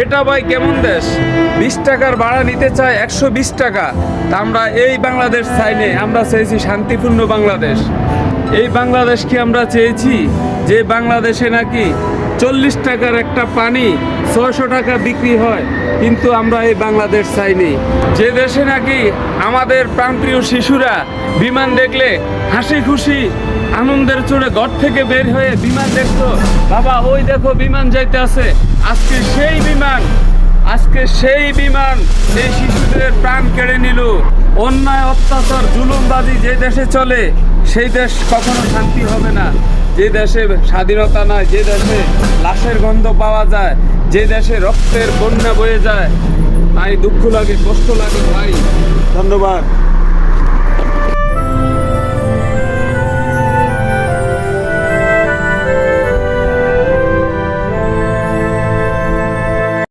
এটা ভাই কেমন দেশ? 20 টাকার ভাড়া নিতে চায় 120 টাকা। তা আমরা এই বাংলাদেশ চাইনি, আমরা চেয়েছি শান্তিপূর্ণ বাংলাদেশ। এই বাংলাদেশ কি আমরা চেয়েছি যে বাংলাদেশে নাকি 40 টাকার একটা পানি 600 টাকা বিক্রি হয়? কিন্তু আমরা এই বাংলাদেশ চাইনি। যে দেশে নাকি আমাদের প্রাণপ্রিয় শিশুরা বিমান দেখলে হাসি খুশি আনন্দের চড়ে ঘর থেকে বের হয়ে বিমান দেখতো, বাবা ওই দেখো বিমান যাইতে আছে, আজকে সেই বিমান এই শিশুদের প্রাণ কেড়ে নিল। অন্যায় অত্যাচার জুলুমবাজি যে দেশে চলে সেই দেশ কখনো শান্তি হবে না। যে দেশে স্বাধীনতা নাই, যে দেশে লাশের গন্ধ পাওয়া যায়, যে দেশে রক্তের বন্যা বয়ে যায়, তাই দুঃখ লাগে, কষ্ট লাগে ভাই। ধন্যবাদ।